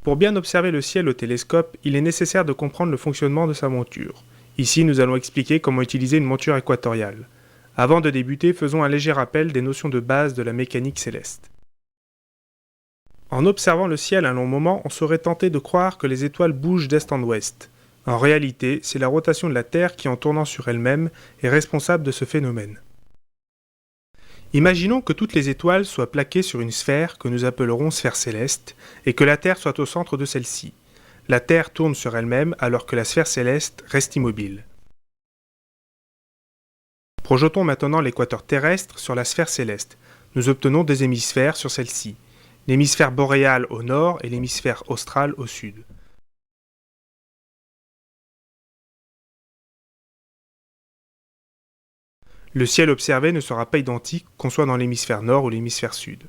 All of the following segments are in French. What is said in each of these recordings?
Pour bien observer le ciel au télescope, il est nécessaire de comprendre le fonctionnement de sa monture. Ici, nous allons expliquer comment utiliser une monture équatoriale. Avant de débuter, faisons un léger rappel des notions de base de la mécanique céleste. En observant le ciel un long moment, on serait tenté de croire que les étoiles bougent d'est en ouest. En réalité, c'est la rotation de la Terre qui, en tournant sur elle-même, est responsable de ce phénomène. Imaginons que toutes les étoiles soient plaquées sur une sphère que nous appellerons sphère céleste, et que la Terre soit au centre de celle-ci. La Terre tourne sur elle-même alors que la sphère céleste reste immobile. Projetons maintenant l'équateur terrestre sur la sphère céleste. Nous obtenons deux hémisphères sur celle-ci. L'hémisphère boréal au nord et l'hémisphère austral au sud. Le ciel observé ne sera pas identique qu'on soit dans l'hémisphère nord ou l'hémisphère sud.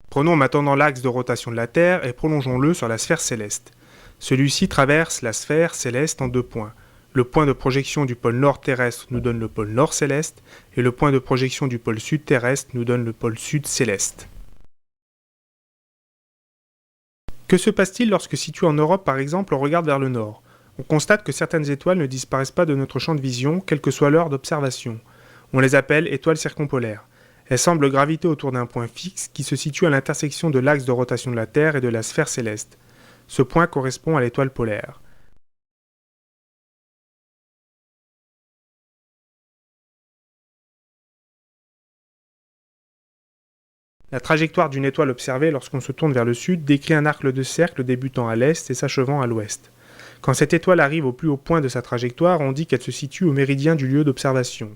Prenons maintenant l'axe de rotation de la Terre et prolongeons-le sur la sphère céleste. Celui-ci traverse la sphère céleste en deux points. Le point de projection du pôle nord terrestre nous donne le pôle nord céleste et le point de projection du pôle sud terrestre nous donne le pôle sud céleste. Que se passe-t-il lorsque situé en Europe par exemple on regarde vers le nord? On constate que certaines étoiles ne disparaissent pas de notre champ de vision, quelle que soit l'heure d'observation. On les appelle étoiles circumpolaires. Elles semblent graviter autour d'un point fixe qui se situe à l'intersection de l'axe de rotation de la Terre et de la sphère céleste. Ce point correspond à l'étoile polaire. La trajectoire d'une étoile observée lorsqu'on se tourne vers le sud décrit un arc de cercle débutant à l'est et s'achevant à l'ouest. Quand cette étoile arrive au plus haut point de sa trajectoire, on dit qu'elle se situe au méridien du lieu d'observation.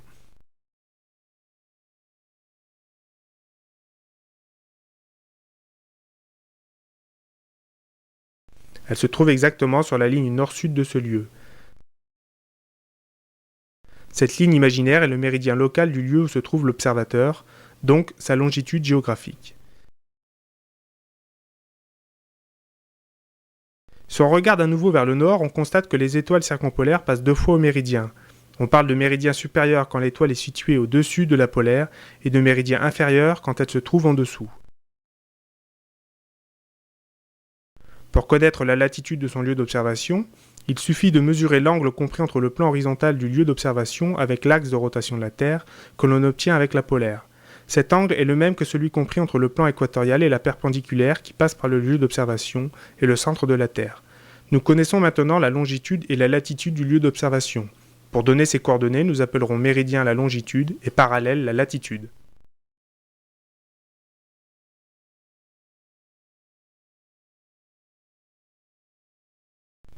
Elle se trouve exactement sur la ligne nord-sud de ce lieu. Cette ligne imaginaire est le méridien local du lieu où se trouve l'observateur, donc sa longitude géographique. Si on regarde à nouveau vers le nord, on constate que les étoiles circumpolaires passent deux fois au méridien. On parle de méridien supérieur quand l'étoile est située au-dessus de la polaire et de méridien inférieur quand elle se trouve en dessous. Pour connaître la latitude de son lieu d'observation, il suffit de mesurer l'angle compris entre le plan horizontal du lieu d'observation avec l'axe de rotation de la Terre que l'on obtient avec la polaire. Cet angle est le même que celui compris entre le plan équatorial et la perpendiculaire qui passe par le lieu d'observation et le centre de la Terre. Nous connaissons maintenant la longitude et la latitude du lieu d'observation. Pour donner ces coordonnées, nous appellerons méridien la longitude et parallèle la latitude.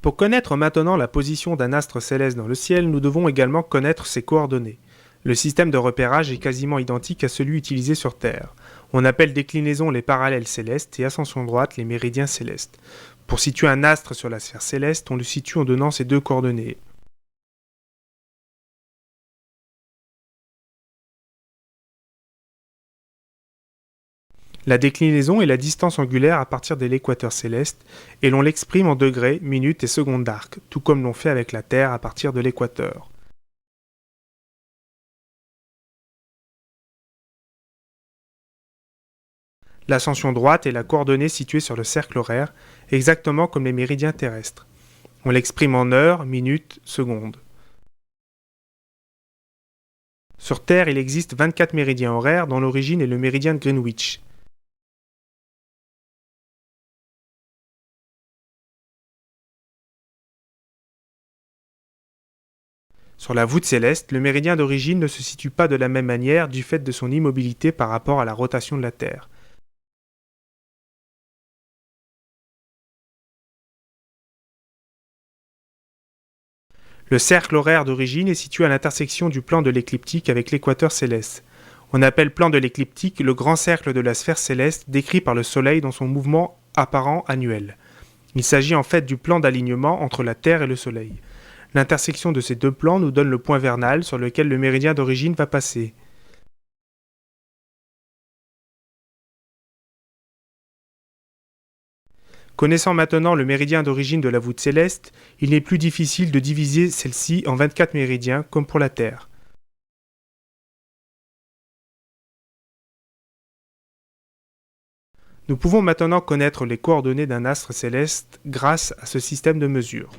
Pour connaître maintenant la position d'un astre céleste dans le ciel, nous devons également connaître ses coordonnées. Le système de repérage est quasiment identique à celui utilisé sur Terre. On appelle déclinaison les parallèles célestes et ascension droite les méridiens célestes. Pour situer un astre sur la sphère céleste, on le situe en donnant ces deux coordonnées. La déclinaison est la distance angulaire à partir de l'équateur céleste, et l'on l'exprime en degrés, minutes et secondes d'arc, tout comme l'on fait avec la Terre à partir de l'équateur. L'ascension droite est la coordonnée située sur le cercle horaire, exactement comme les méridiens terrestres. On l'exprime en heures, minutes, secondes. Sur Terre, il existe 24 méridiens horaires dont l'origine est le méridien de Greenwich. Sur la voûte céleste, le méridien d'origine ne se situe pas de la même manière du fait de son immobilité par rapport à la rotation de la Terre. Le cercle horaire d'origine est situé à l'intersection du plan de l'écliptique avec l'équateur céleste. On appelle plan de l'écliptique le grand cercle de la sphère céleste décrit par le Soleil dans son mouvement apparent annuel. Il s'agit en fait du plan d'alignement entre la Terre et le Soleil. L'intersection de ces deux plans nous donne le point vernal sur lequel le méridien d'origine va passer. Connaissant maintenant le méridien d'origine de la voûte céleste, il n'est plus difficile de diviser celle-ci en 24 méridiens comme pour la Terre. Nous pouvons maintenant connaître les coordonnées d'un astre céleste grâce à ce système de mesure.